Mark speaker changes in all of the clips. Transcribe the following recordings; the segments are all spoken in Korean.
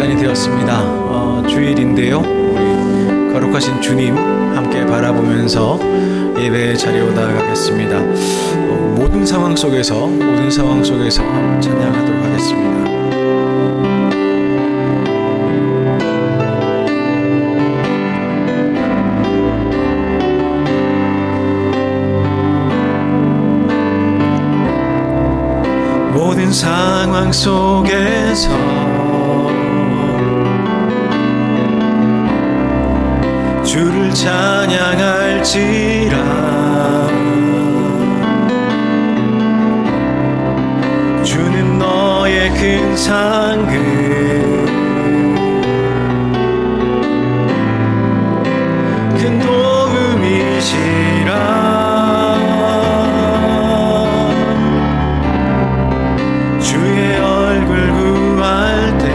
Speaker 1: 시간이 되었습니다. 주일인데요. 우리 거룩하신 주님 함께 바라보면서 예배의 자리로 나아가겠습니다. 모든 상황 속에서 찬양하도록 하겠습니다. 모든 상황 속에서 주를 찬양할지라. 주는 너의 큰 상급, 큰 도움이시라. 주의 얼굴 구할 때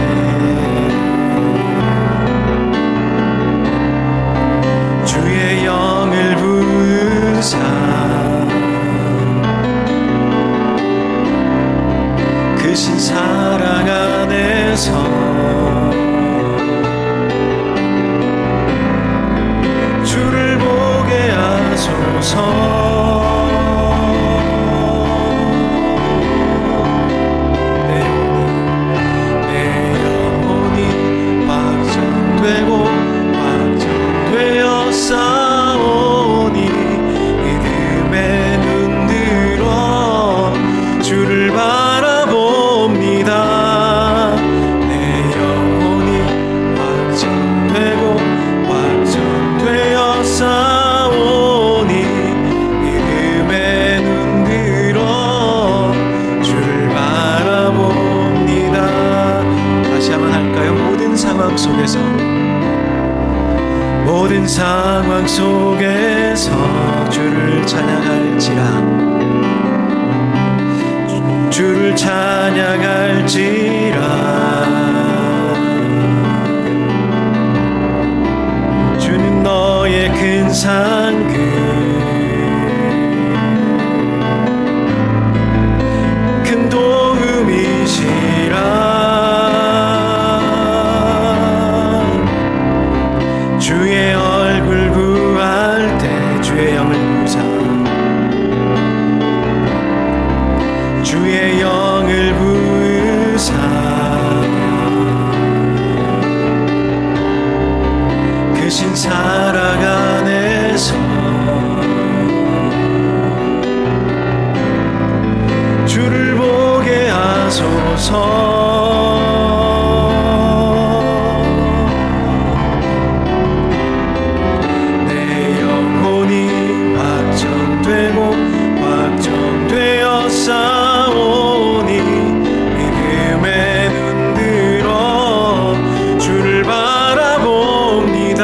Speaker 1: 주의 영을 부으사 크신 사랑 안에서 주를 보게 하소서. 싸우니 믿음에 눈들어 주를 바라봅니다. 내 영혼이 확정되어 싸우니 믿음에 눈들어 주를 바라봅니다. 다시 한번 할까요? 모든 상황 속에서 주를 찬양할지라. 주를 찬양할지라. 주는 너의 큰 상급, 큰 도움이시라. 주의 얼굴 구할 때 주의 영을 부으사 주의 영을 부으사 크신 사랑 안에서 주를 보게 하소서. 확정되어 싸우니 믿음에 눈들어 주를 바라봅니다.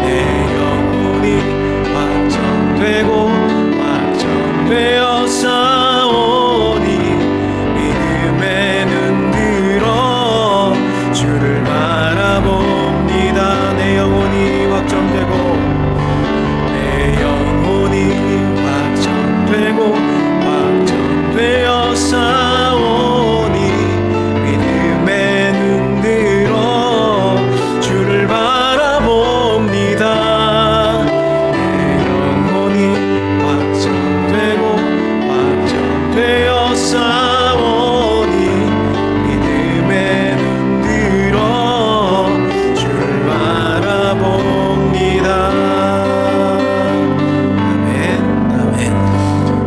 Speaker 1: 내 영혼이 확정되어 싸우니 믿음에 눈들어 주를 바라봅니다. 내 영혼이 확정되어 싸우니 믿음에 눈들어 주를 바라봅니다. 내 영혼이 확정되어 싸우니 믿음에 눈들어 주를 바라봅니다.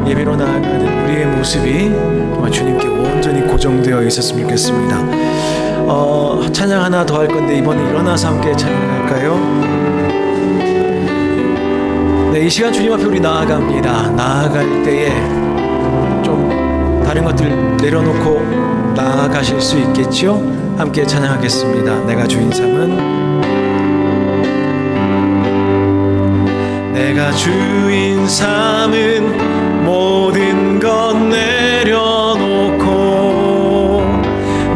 Speaker 1: 예배로 나아가는 우리의 모습이 주님께 온전히 고정되어 있었으면 좋겠습니다. 찬양 하나 더 할 건데 이번에 일어나서 함께 찬양할까요? 네, 이 시간 주님 앞에 우리 나아갑니다. 나아갈 때에 좀 다른 것들 내려놓고 나아가실 수 있겠죠? 함께 찬양하겠습니다. 내가 주인 삼은 모든 것 내려놓고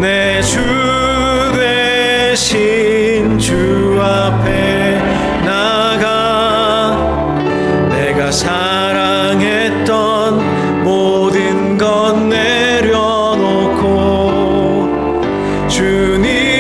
Speaker 1: 내 주 대신 주 앞에 나가 내가 사랑했던 모든 것 내려놓고 주님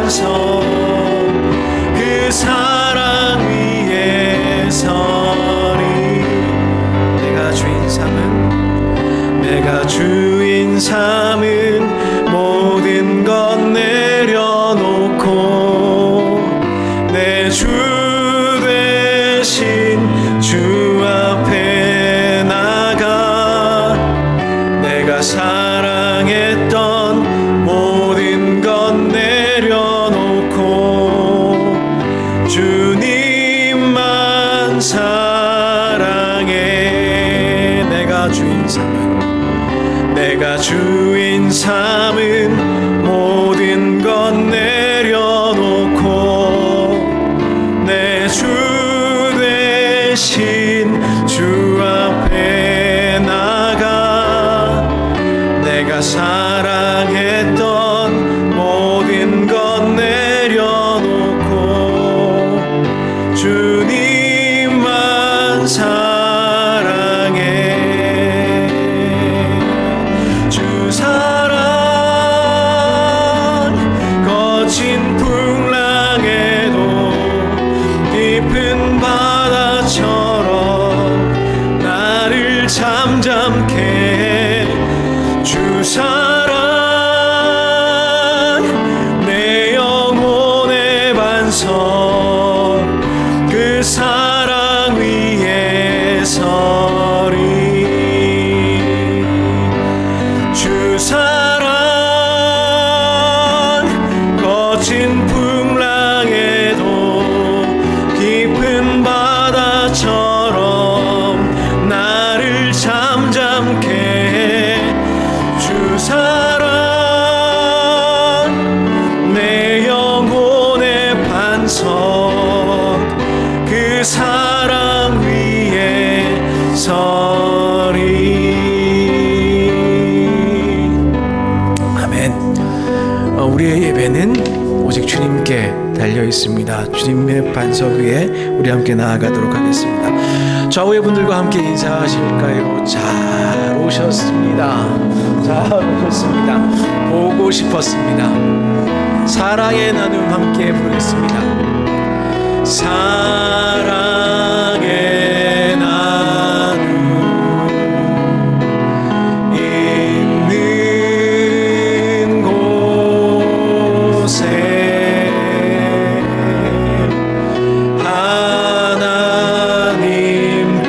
Speaker 1: 반석 그 사랑 위에 서리. 내가 주인 삼은 모든 것 내려놓고 내 주 대신 주 앞에 나가 내가 사랑했던 모든 것 내려놓고 주님만 사랑해. 내가 주인 삼은 모든 것 내려놓고 내 주 대신 주 앞에 나가 내가 사랑했던 모든 것 내려놓고 주님만 사랑해. 주 사랑 거친 풍랑에도 깊은 바다처럼 나를 잠잠케 해. 주 사랑 내 영혼의 반석 그 사랑 위에 서리. 주 사랑 거친 풍랑에도 깊은 바다처럼 나를 잠잠케 해. 주 사랑 내 영혼의 반석 그 사랑 위에 서리. 아멘. 우리의 예배는 오직 주님께 달려 있습니다. 주님의 반석 위에 우리 함께 나아가도록 하겠습니다. 좌우의 분들과 함께 인사하실까요? 잘 오셨습니다. 잘 오셨습니다. 보고 싶었습니다. 사랑의 나눔 함께 부르겠습니다. 사랑의 나눔 있는 곳에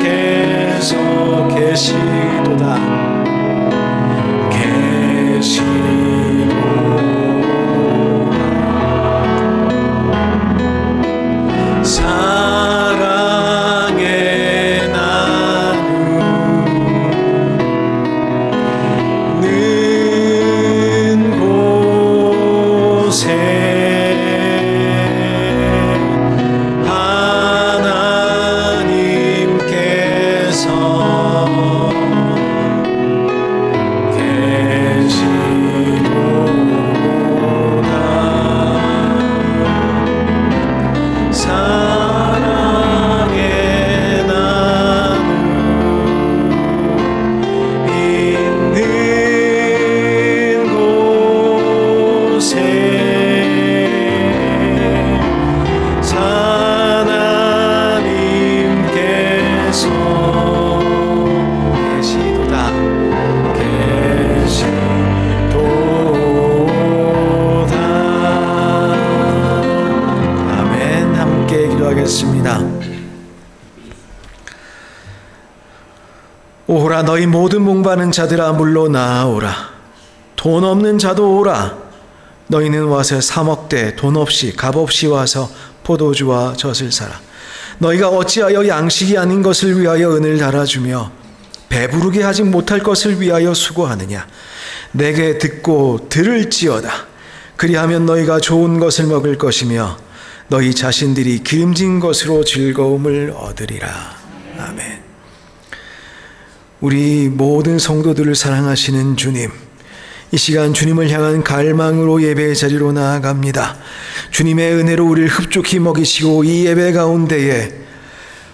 Speaker 1: 하나님께서 계시도다. 사랑의 나눔 있는 곳에 하나님께서 오라 너희 모든 목마른 자들아 물로 나아오라. 돈 없는 자도 오라. 너희는 와서 사 먹되 돈 없이 값 없이 와서 포도주와 젖을 사라. 너희가 어찌하여 양식이 아닌 것을 위하여 은을 달아주며 배부르게 하지 못할 것을 위하여 수고하느냐. 내게 듣고 들을지어다. 그리하면 너희가 좋은 것을 먹을 것이며 너희 자신들이 기름진 것으로 즐거움을 얻으리라. 아멘. 우리 모든 성도들을 사랑하시는 주님, 이 시간 주님을 향한 갈망으로 예배의 자리로 나아갑니다. 주님의 은혜로 우리를 흡족히 먹이시고 이 예배 가운데에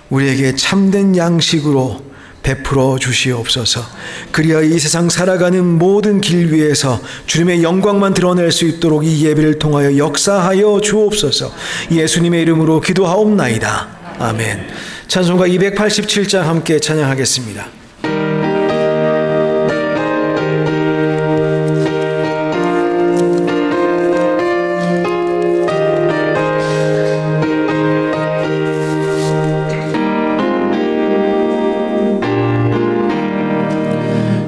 Speaker 1: 우리에게 참된 양식으로 베풀어 주시옵소서. 그리하여 이 세상 살아가는 모든 길 위에서 주님의 영광만 드러낼 수 있도록 이 예배를 통하여 역사하여 주옵소서. 예수님의 이름으로 기도하옵나이다. 아멘. 찬송가 287장 함께 찬양하겠습니다.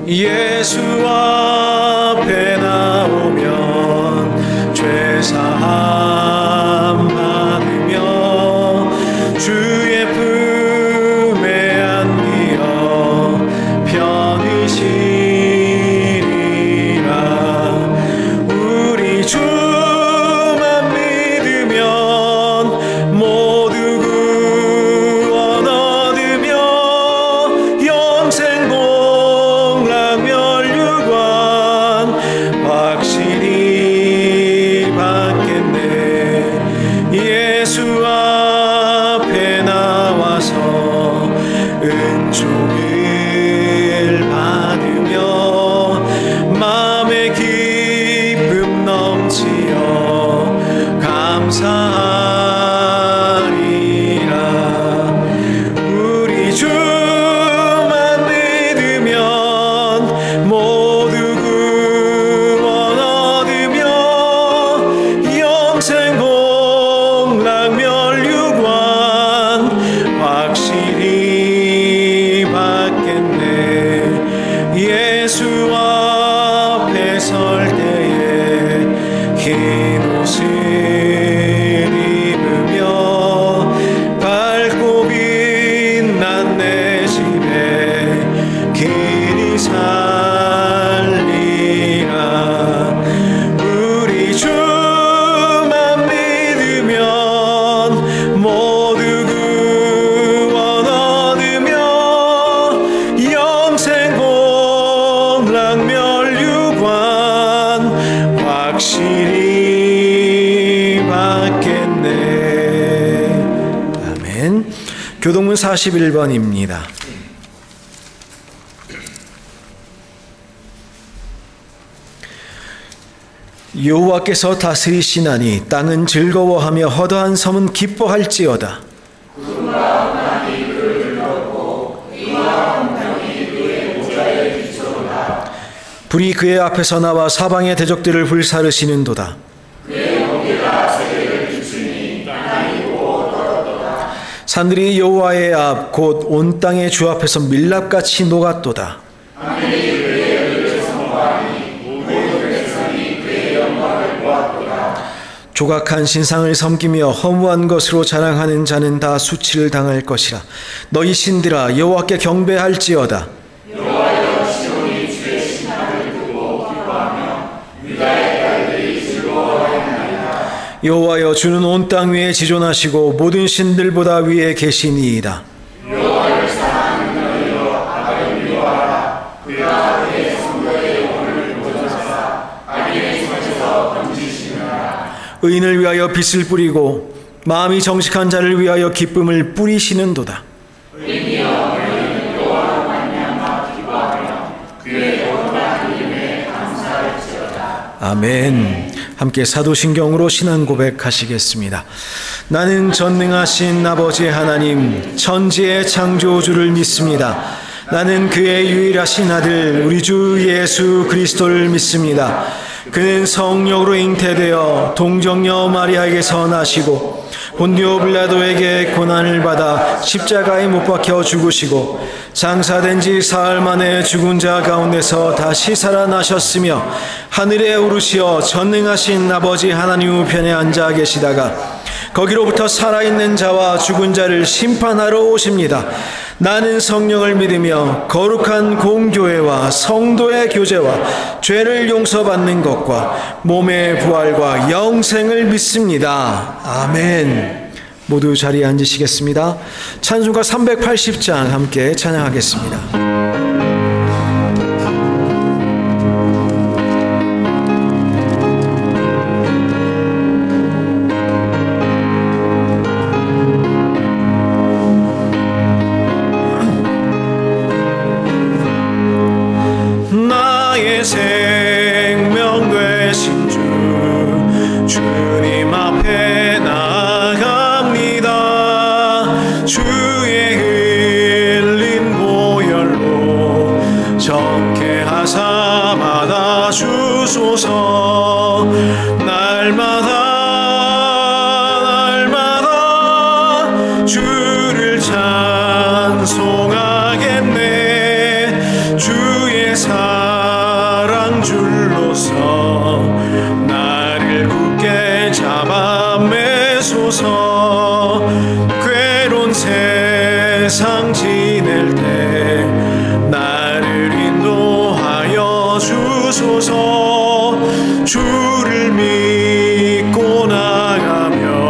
Speaker 1: 예수 앞에 나오면 죄사함 받으며 주의 품에 안기어 편히 쉬리라. 우리 주만 믿으면 모두 구원 얻으며 영생 확실히 받겠네. 예수 앞에 나와서 은총을 받으며 마음의 기쁨 넘치어 감사하리라. 우리 주만 믿으면 모두 확실히 받겠네. 예수 앞에 설 때에 긴 옷을 입으며 밝고 빛난 내 집에 길이 살리라. 우리 주만 믿으면 모두 확실히 받겠네. 아멘. 교동문 41번입니다. 여호와께서 다스리시나니 땅은 즐거워하며 허다한 섬은 기뻐할지어다. 불이 그의 앞에서 나와 사방의 대적들을 불사르시는도다. 산들이 여호와의 앞 곧 온 땅의 주 앞에서 밀랍같이 녹았도다. 조각한 신상을 섬기며 허무한 것으로 자랑하는 자는 다 수치를 당할 것이라. 너희 신들아 여호와께 경배할지어다. 여호와여 주는 온 땅 위에 지존하시고 모든 신들보다 위에 계시니이다. 여호와를 사랑하는 너희여 악을 미워하라. 그가 그의 성도의 영혼을 보존하사 악인의 손에서 건지시느니라. 의인을 위하여 빛을 뿌리고 마음이 정직한 자를 위하여 기쁨을 뿌리시는도다. 의인이여 너희는 여호와로 말미암아 기뻐하며 그의 영원한 이름에 감사할지어다. 아멘. 함께 사도신경으로 신앙 고백하시겠습니다. 나는 전능하신 아버지 하나님 천지의 창조주를 믿습니다. 나는 그의 유일하신 아들 우리 주 예수 그리스도를 믿습니다. 그는 성령으로 잉태되어 동정녀 마리아에게서 나시고 본디오 빌라도에게 고난을 받아 십자가에 못 박혀 죽으시고 장사된 지 사흘 만에 죽은 자 가운데서 다시 살아나셨으며 하늘에 오르시어 전능하신 아버지 하나님 우편에 앉아 계시다가 거기로부터 살아있는 자와 죽은 자를 심판하러 오십니다. 나는 성령을 믿으며 거룩한 공교회와 성도의 교제와 죄를 용서받는 것과 몸의 부활과 영생을 믿습니다. 아멘. 모두 자리에 앉으시겠습니다. 찬송가 380장 함께 찬양하겠습니다. 매소서. 괴로운 세상 지낼 때 나를 인도하여 주소서. 주를 믿고 나가면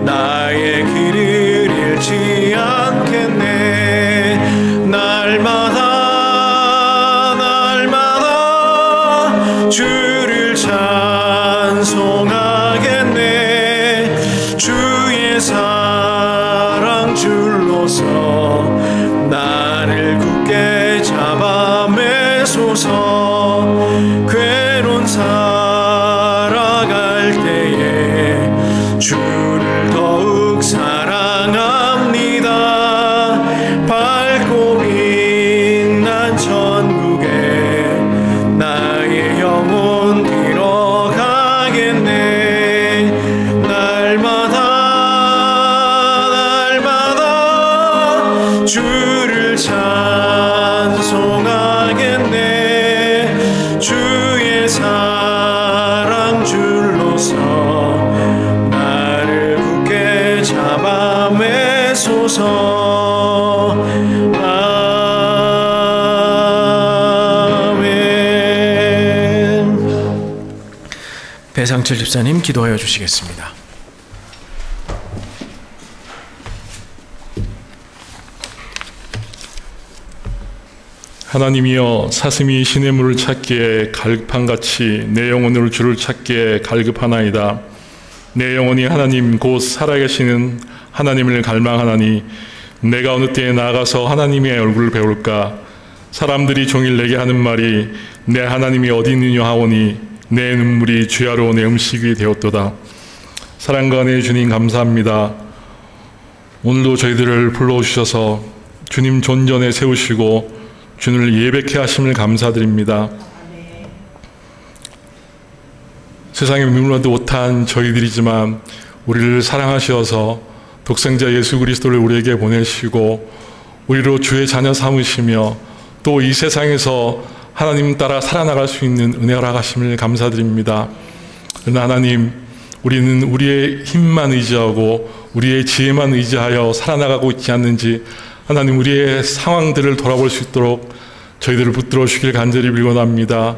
Speaker 1: 나의 길을 잃지 않겠네. 날마다 주를 찬송하겠네. 주의 사랑 줄로서 나를 굳게 잡아 매소서. 괴로운 살아갈 때에 주를 더욱 사랑합니다. 밝고 빛난 천국에 나의 영혼 들어가겠네. 날마다 주를 찬송하겠네. 주의 사랑 줄로서 나를 굳게 잡아 매소서. 배상철 집사님 기도하여 주시겠습니다.
Speaker 2: 하나님이여, 사슴이 시냇물을 찾기에 갈급한같이 내 영혼으로 주를 찾기에 갈급하나이다. 내 영혼이 하나님 곧 살아계시는 하나님을 갈망하나니 내가 어느 때에 나아가서 하나님의 얼굴을 배울까. 사람들이 종일 내게 하는 말이 내 하나님이 어디 있느냐 하오니 내 눈물이 주야로 내 음식이 되었도다. 사랑과 은혜의 주님 감사합니다. 오늘도 저희들을 불러주셔서 주님 존전에 세우시고 주님을 예배케 하심을 감사드립니다. 세상에 미움하지 못한 저희들이지만 우리를 사랑하셔서 독생자 예수 그리스도를 우리에게 보내시고 우리로 주의 자녀 삼으시며 또 이 세상에서 하나님 따라 살아나갈 수 있는 은혜 허락하심을 감사드립니다. 그러나 하나님, 우리는 우리의 힘만 의지하고 우리의 지혜만 의지하여 살아나가고 있지 않는지 하나님, 우리의 상황들을 돌아볼 수 있도록 저희들을 붙들어 주길 간절히 빌곤합니다.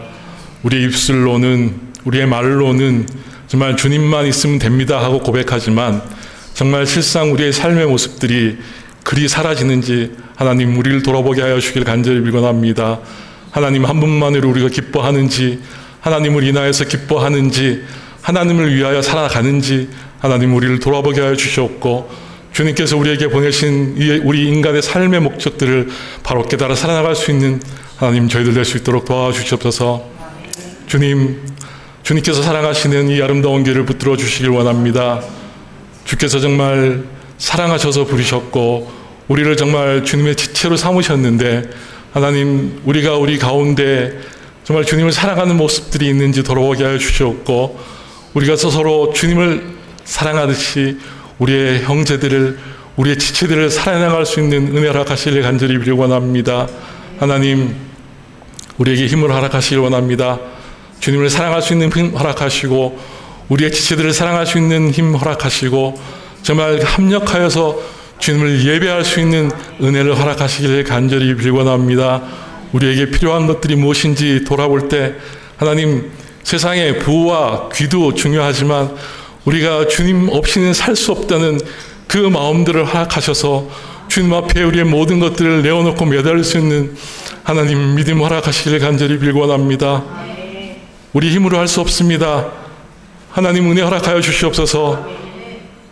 Speaker 2: 우리의 입술로는, 우리의 말로는 정말 주님만 있으면 됩니다 하고 고백하지만 정말 실상 우리의 삶의 모습들이 그리 사라지는지 하나님, 우리를 돌아보게 하여 주길 간절히 빌곤합니다. 하나님 한 분만으로 우리가 기뻐하는지, 하나님을 인하여서 기뻐하는지, 하나님을 위하여 살아가는지 하나님, 우리를 돌아보게 하여 주시옵고 주님께서 우리에게 보내신 우리 인간의 삶의 목적들을 바로 깨달아 살아나갈 수 있는 하나님, 저희들 될 수 있도록 도와주시옵소서. 주님께서 사랑하시는 이 아름다운 길을 붙들어 주시길 원합니다. 주께서 정말 사랑하셔서 부르셨고 우리를 정말 주님의 지체로 삼으셨는데 하나님, 우리가 우리 가운데 정말 주님을 사랑하는 모습들이 있는지 돌아보게 하여 주시옵고 우리가 서로 주님을 사랑하듯이 우리의 형제들을, 우리의 지체들을 살아나갈 수 있는 은혜 허락하시길 간절히 빌기 원합니다. 하나님, 우리에게 힘을 허락하시길 원합니다. 주님을 사랑할 수 있는 힘 허락하시고 우리의 지체들을 사랑할 수 있는 힘 허락하시고 정말 합력하여서 주님을 예배할 수 있는 은혜를 허락하시길 간절히 빌기 원합니다. 우리에게 필요한 것들이 무엇인지 돌아볼 때 하나님, 세상의 부와 귀도 중요하지만 우리가 주님 없이는 살 수 없다는 그 마음들을 허락하셔서 주님 앞에 우리의 모든 것들을 내어놓고 매달릴 수 있는 하나님 믿음 허락하시길 간절히 빌기 원합니다. 우리 힘으로 할 수 없습니다. 하나님 은혜 허락하여 주시옵소서.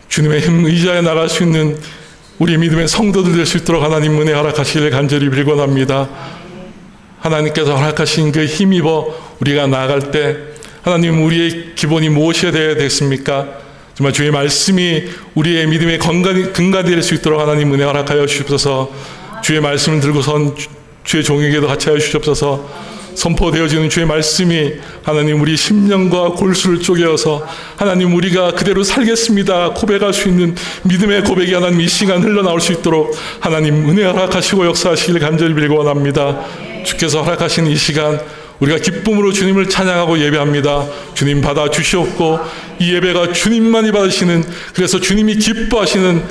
Speaker 2: 주님의 힘 의지하여 나갈 수 있는 우리 믿음의 성도들 될 수 있도록 하나님 은혜 허락하시길 간절히 빌기 원합니다. 하나님께서 허락하신 그 힘입어 우리가 나아갈 때 하나님, 우리의 기본이 무엇이 되어야 되겠습니까? 정말 주의 말씀이 우리의 믿음의 근간이 될 수 있도록 하나님 은혜 허락하여 주시옵소서. 주의 말씀을 들고선 주의 종에게도 같이 하여 주시옵소서. 선포되어지는 주의 말씀이 하나님 우리 심령과 골수를 쪼개어서 하나님, 우리가 그대로 살겠습니다 고백할 수 있는 믿음의 고백이 하나님 이 시간 흘러나올 수 있도록 하나님 은혜 허락하시고 역사하시길 간절히 빌기 원합니다. 주께서 허락하신 이 시간 우리가 기쁨으로 주님을 찬양하고 예배합니다. 주님 받아 주시옵고 이 예배가 주님만이 받으시는, 그래서 주님이 기뻐하시는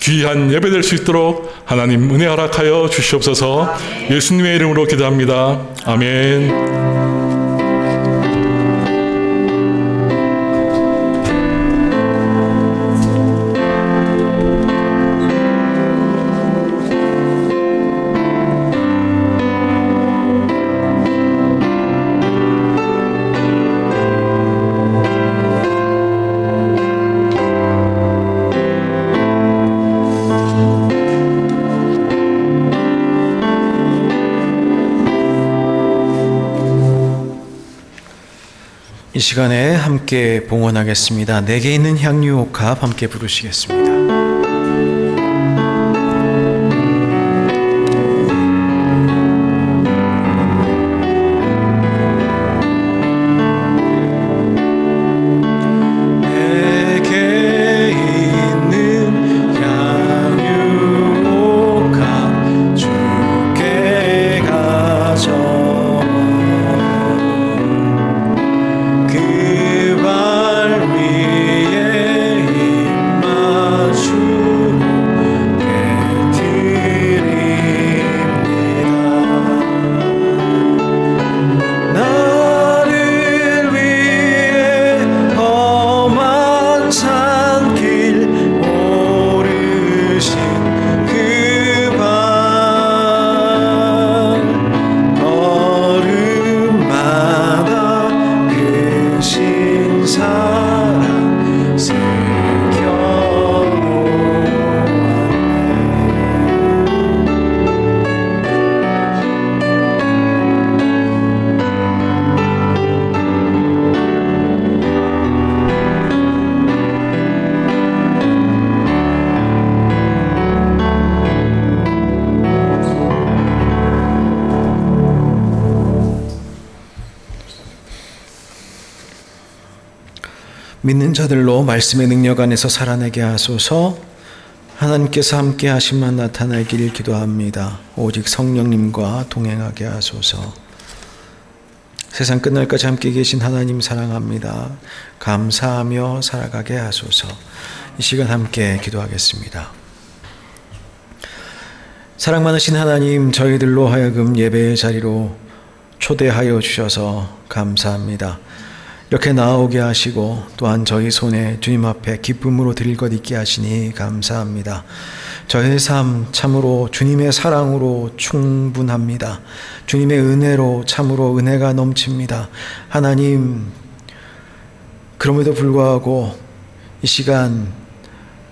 Speaker 2: 귀한 예배 될 수 있도록 하나님 은혜 허락하여 주시옵소서. 예수님의 이름으로 기도합니다. 아멘.
Speaker 1: 이 시간에 함께 봉헌하겠습니다. 내게 있는 향유옥합 함께 부르시겠습니다. 믿는 자들로 말씀의 능력 안에서 살아내게 하소서. 하나님께서 함께 하심만 나타나길 기도합니다. 오직 성령님과 동행하게 하소서. 세상 끝날까지 함께 계신 하나님 사랑합니다. 감사하며 살아가게 하소서. 이 시간 함께 기도하겠습니다. 사랑 많으신 하나님, 저희들로 하여금 예배의 자리로 초대하여 주셔서 감사합니다. 이렇게 나아오게 하시고 또한 저희 손에 주님 앞에 기쁨으로 드릴 것 있게 하시니 감사합니다. 저의 삶 참으로 주님의 사랑으로 충분합니다. 주님의 은혜로 참으로 은혜가 넘칩니다. 하나님, 그럼에도 불구하고 이 시간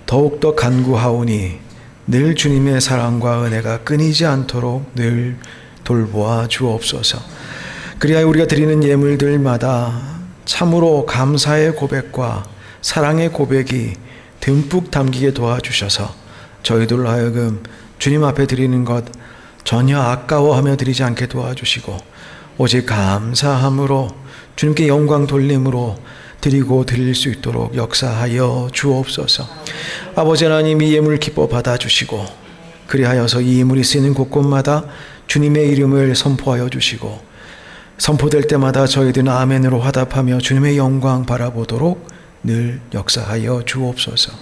Speaker 1: 더욱더 간구하오니 늘 주님의 사랑과 은혜가 끊이지 않도록 늘 돌보아 주옵소서. 그리하여 우리가 드리는 예물들마다 참으로 감사의 고백과 사랑의 고백이 듬뿍 담기게 도와주셔서 저희들로 하여금 주님 앞에 드리는 것 전혀 아까워하며 드리지 않게 도와주시고 오직 감사함으로 주님께 영광 돌림으로 드리고 드릴 수 있도록 역사하여 주옵소서. 아버지 하나님, 이 예물 기뻐 받아주시고 그리하여서 이 예물이 쓰이는 곳곳마다 주님의 이름을 선포하여 주시고 선포될 때마다 저희들은 아멘으로 화답하며 주님의 영광 바라보도록 늘 역사하여 주옵소서.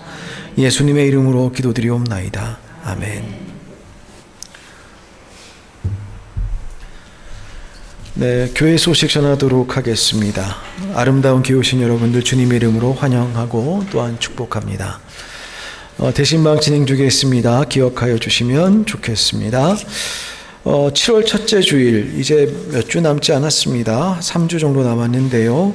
Speaker 1: 예수님의 이름으로 기도드리옵나이다. 아멘. 네, 교회 소식 전하도록 하겠습니다. 아름다운 교회 오신 여러분들 주님의 이름으로 환영하고 또한 축복합니다. 대신방 진행 중에 있습니다. 기억하여 주시면 좋겠습니다. 7월 첫째 주일, 이제 몇 주 남지 않았습니다. 3주 정도 남았는데요.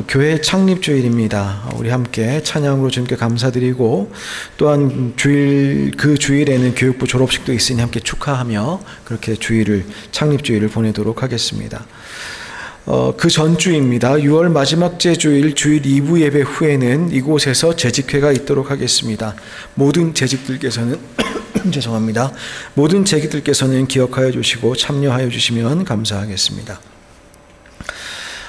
Speaker 1: 교회 창립주일입니다. 우리 함께 찬양으로 주님께 감사드리고 또한 그 주일에는 교육부 졸업식도 있으니 함께 축하하며 그렇게 창립주일을 보내도록 하겠습니다. 그 전주입니다. 6월 마지막 주일 2부 예배 후에는 이곳에서 재직회가 있도록 하겠습니다. 모든 재직들께서는 죄송합니다. 모든 재직들께서는 기억하여 주시고 참여하여 주시면 감사하겠습니다.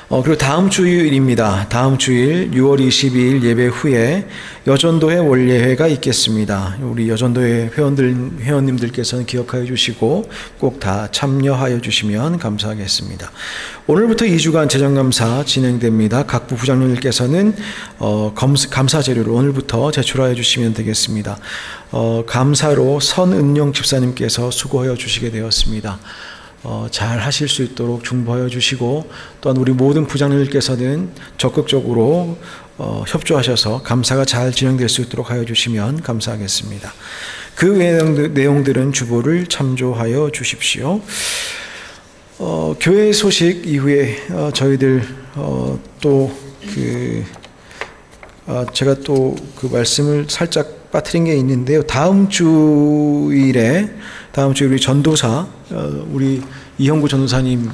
Speaker 1: 그리고 다음 주일입니다. 다음 주일 6월 22일 예배 후에 여전도회 원례회가 있겠습니다. 우리 여전도회 회원님들께서는 기억하여 주시고 꼭 다 참여하여 주시면 감사하겠습니다. 오늘부터 2주간 재정감사 진행됩니다. 각 부부장님들께서는 감사 자료를 오늘부터 제출하여 주시면 되겠습니다. 감사로 선은용 집사님께서 수고하여 주시게 되었습니다. 잘 하실 수 있도록 중보하여 주시고, 또한 우리 모든 부장님들께서는 적극적으로 협조하셔서 감사가 잘 진행될 수 있도록 하여 주시면 감사하겠습니다. 그 내용들은 주보를 참조하여 주십시오. 교회 소식 이후에 저희들 제가 또 그 말씀을 살짝 빠뜨린 게 있는데요. 다음 주일에 우리 전도사, 우리 이형구 전도사님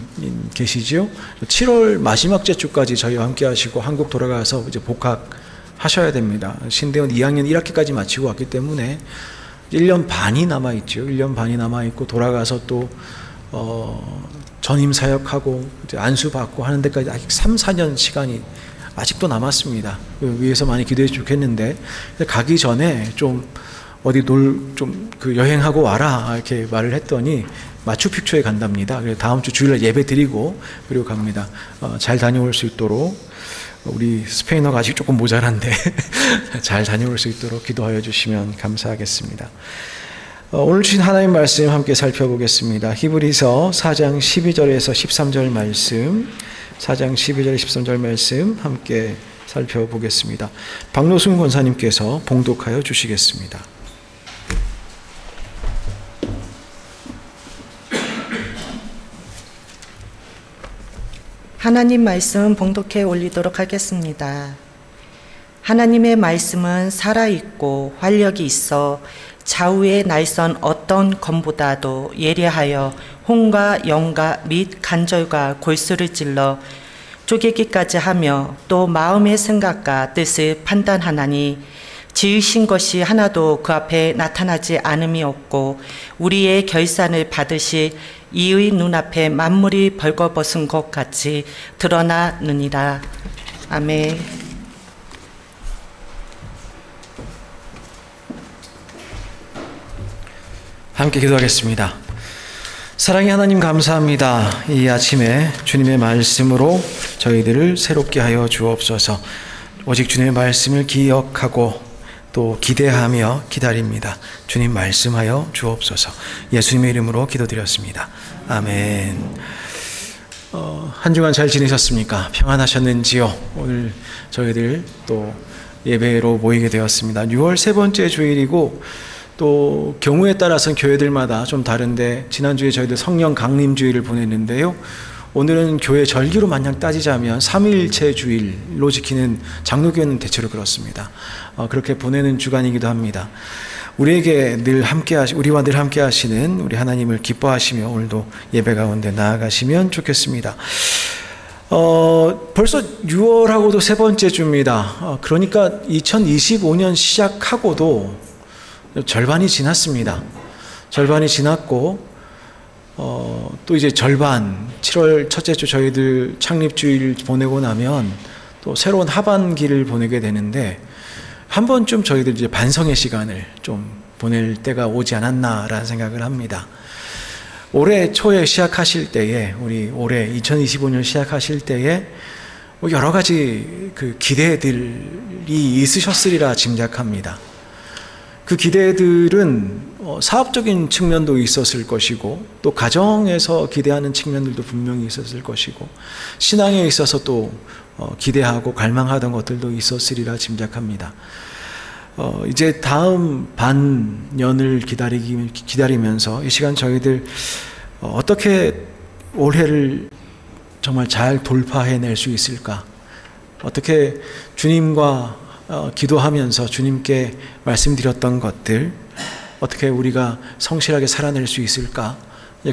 Speaker 1: 계시지요? 7월 마지막 주까지 저희와 함께 하시고 한국 돌아가서 이제 복학하셔야 됩니다. 신대원 2학년 1학기까지 마치고 왔기 때문에 1년 반이 남아있죠. 1년 반이 남아있고 돌아가서 또 전임 사역하고 이제 안수받고 하는 데까지 아직 3, 4년 시간이 아직도 남았습니다. 위해서 많이 기도해 주겠는데, 가기 전에 좀 어디 그 여행하고 와라 이렇게 말을 했더니 마추픽추에 간답니다. 그래서 다음 주 주일날 예배 드리고 그리고 갑니다. 잘 다녀올 수 있도록, 우리 스페인어가 아직 조금 모자란데 잘 다녀올 수 있도록 기도하여 주시면 감사하겠습니다. 오늘 주신 하나님 말씀 함께 살펴보겠습니다. 히브리서 4장 12절에서 13절 말씀, 4장 12절 13절 말씀 함께 살펴보겠습니다. 박노순 권사님께서 봉독하여 주시겠습니다.
Speaker 3: 하나님 말씀 봉독해 올리도록 하겠습니다. 하나님의 말씀은 살아있고 활력이 있어 좌우의 날선 어떤 검보다도 예리하여 혼과 영과 및 간절과 골수를 찔러 쪼개기까지 하며 또 마음의 생각과 뜻을 판단하나니 지으신 것이 하나도 그 앞에 나타나지 않음이 없고 우리의 결산을 받으실 이의 눈앞에 만물이 벌거벗은 것 같이 드러나느니라. 아멘.
Speaker 1: 함께 기도하겠습니다. 사랑의 하나님 감사합니다. 이 아침에 주님의 말씀으로 저희들을 새롭게 하여 주옵소서. 오직 주님의 말씀을 기억하고 또 기대하며 기다립니다. 주님 말씀하여 주옵소서. 예수님의 이름으로 기도드렸습니다. 아멘. 한 주간 잘 지내셨습니까? 평안하셨는지요? 오늘 저희들 또 예배로 모이게 되었습니다. 6월 세 번째 주일이고 또 경우에 따라서는 교회들마다 좀 다른데, 지난주에 저희들 성령 강림주일을 보냈는데요. 오늘은 교회 절기로 마냥 따지자면 3일체 주일로 지키는 장로교회는 대체로 그렇습니다. 그렇게 보내는 주간이기도 합니다. 우리와 늘 함께 하시는 우리 하나님을 기뻐하시며 오늘도 예배 가운데 나아가시면 좋겠습니다. 벌써 6월하고도 세 번째 주입니다. 그러니까 2025년 시작하고도 절반이 지났습니다. 절반이 지났고 또 이제 절반, 7월 첫째 주 저희들 창립주일 보내고 나면 또 새로운 하반기를 보내게 되는데, 한 번쯤 저희들 이제 반성의 시간을 좀 보낼 때가 오지 않았나라는 생각을 합니다. 올해 초에 시작하실 때에, 우리 올해 2025년 시작하실 때에 여러 가지 그 기대들이 있으셨으리라 짐작합니다. 그 기대들은 사업적인 측면도 있었을 것이고, 또 가정에서 기대하는 측면들도 분명히 있었을 것이고, 신앙에 있어서 또 기대하고 갈망하던 것들도 있었으리라 짐작합니다. 이제 다음 반년을 기다리면서 이 시간 저희들 어떻게 올해를 정말 잘 돌파해낼 수 있을까? 어떻게 주님과 기도하면서 주님께 말씀드렸던 것들 어떻게 우리가 성실하게 살아낼 수 있을까?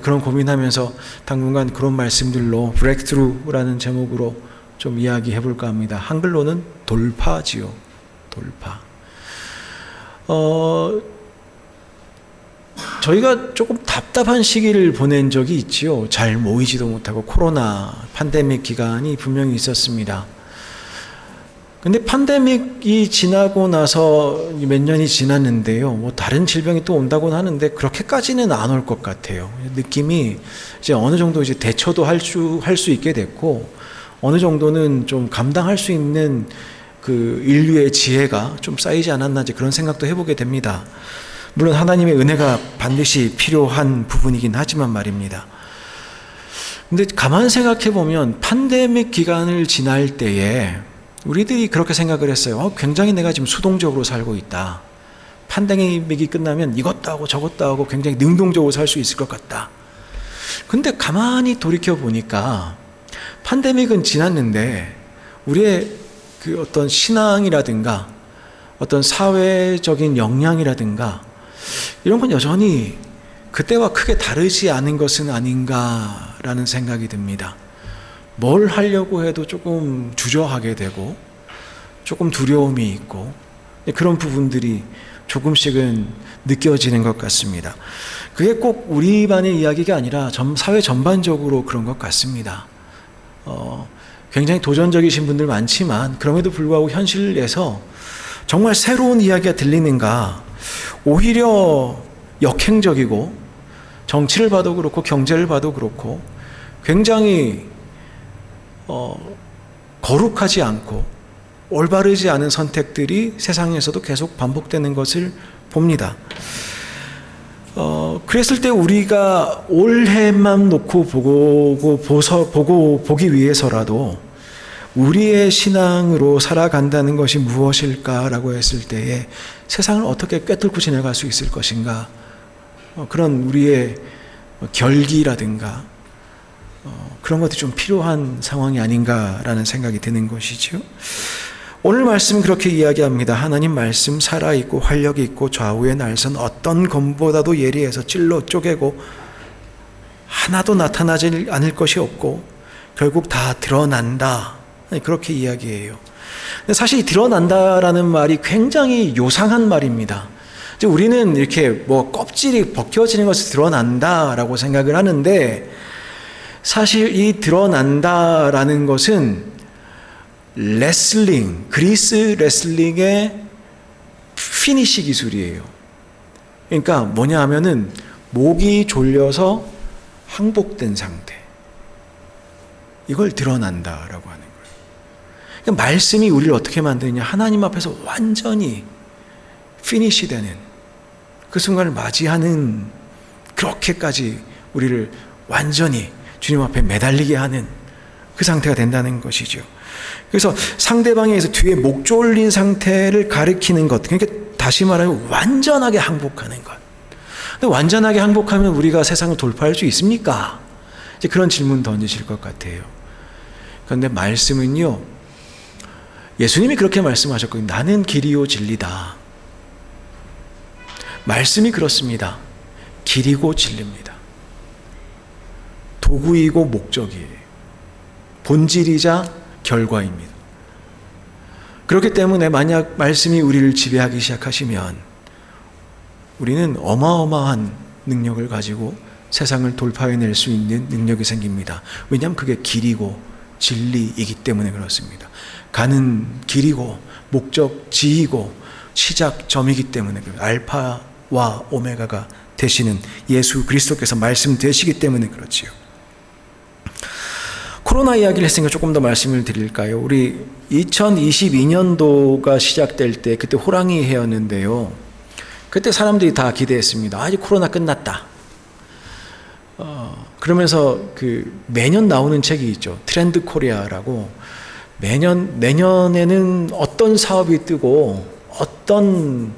Speaker 1: 그런 고민하면서 당분간 그런 말씀들로 브레이크트루라는 제목으로 좀 이야기해 볼까 합니다. 한글로는 돌파지요. 돌파. 저희가 조금 답답한 시기를 보낸 적이 있지요. 잘 모이지도 못하고 코로나 팬데믹 기간이 분명히 있었습니다. 근데 팬데믹이 지나고 나서 몇 년이 지났는데요. 뭐 다른 질병이 또 온다고는 하는데 그렇게까지는 안 올 것 같아요. 느낌이 이제 어느 정도 이제 대처도 할 수 있게 됐고, 어느 정도는 좀 감당할 수 있는 그 인류의 지혜가 좀 쌓이지 않았나, 이제 그런 생각도 해보게 됩니다. 물론 하나님의 은혜가 반드시 필요한 부분이긴 하지만 말입니다. 근데 가만 생각해 보면 팬데믹 기간을 지날 때에 우리들이 그렇게 생각을 했어요. 굉장히 내가 지금 수동적으로 살고 있다. 팬데믹이 끝나면 이것도 하고 저것도 하고 굉장히 능동적으로 살 수 있을 것 같다. 근데 가만히 돌이켜 보니까 팬데믹은 지났는데 우리의 그 어떤 신앙이라든가 어떤 사회적인 역량이라든가 이런 건 여전히 그때와 크게 다르지 않은 것은 아닌가라는 생각이 듭니다. 뭘 하려고 해도 조금 주저하게 되고 조금 두려움이 있고 그런 부분들이 조금씩은 느껴지는 것 같습니다. 그게 꼭 우리만의 이야기가 아니라 사회 전반적으로 그런 것 같습니다. 굉장히 도전적이신 분들 많지만 그럼에도 불구하고 현실에서 정말 새로운 이야기가 들리는가, 오히려 역행적이고 정치를 봐도 그렇고 경제를 봐도 그렇고 굉장히 거룩하지 않고 올바르지 않은 선택들이 세상에서도 계속 반복되는 것을 봅니다. 그랬을 때 우리가 올해만 놓고 보기 위해서라도 우리의 신앙으로 살아간다는 것이 무엇일까라고 했을 때에 세상을 어떻게 꿰뚫고 지나갈 수 있을 것인가, 그런 우리의 결기라든가 그런 것들이 좀 필요한 상황이 아닌가라는 생각이 드는 것이죠. 오늘 말씀 그렇게 이야기합니다. 하나님 말씀 살아있고 활력이 있고 좌우에 날선 어떤 검보다도 예리해서 찔러 쪼개고 하나도 나타나지 않을 것이 없고 결국 다 드러난다. 그렇게 이야기해요. 근데 사실 드러난다라는 말이 굉장히 요상한 말입니다. 이제 우리는 이렇게 뭐 껍질이 벗겨지는 것이 드러난다라고 생각을 하는데, 사실 이 드러난다라는 것은 그리스 레슬링의 피니시 기술이에요. 그러니까 뭐냐 하면은 목이 졸려서 항복된 상태, 이걸 드러난다라고 하는 거예요. 그러니까 말씀이 우리를 어떻게 만드느냐, 하나님 앞에서 완전히 피니시 되는 그 순간을 맞이하는, 그렇게까지 우리를 완전히 주님 앞에 매달리게 하는 그 상태가 된다는 것이죠. 그래서 상대방에서 뒤에 목 졸린 상태를 가리키는 것, 그러니까 다시 말하면 완전하게 항복하는 것. 근데 완전하게 항복하면 우리가 세상을 돌파할 수 있습니까? 이제 그런 질문 던지실 것 같아요. 그런데 말씀은요, 예수님이 그렇게 말씀하셨거든요. 나는 길이요 진리다. 말씀이 그렇습니다. 길이고 진리입니다. 도구이고 목적이에요. 본질이자 결과입니다. 그렇기 때문에 만약 말씀이 우리를 지배하기 시작하시면 우리는 어마어마한 능력을 가지고 세상을 돌파해낼 수 있는 능력이 생깁니다. 왜냐하면 그게 길이고 진리이기 때문에 그렇습니다. 가는 길이고 목적지이고 시작점이기 때문에, 알파와 오메가가 되시는 예수 그리스도께서 말씀 되시기 때문에 그렇지요. 코로나 이야기를 했으니까 조금 더 말씀을 드릴까요? 우리 2022년도가 시작될 때 그때 호랑이 해였는데요. 그때 사람들이 다 기대했습니다. 이제 코로나 끝났다. 그러면서 매년 나오는 책이 있죠. 트렌드 코리아라고. 내년에는 어떤 사업이 뜨고 어떤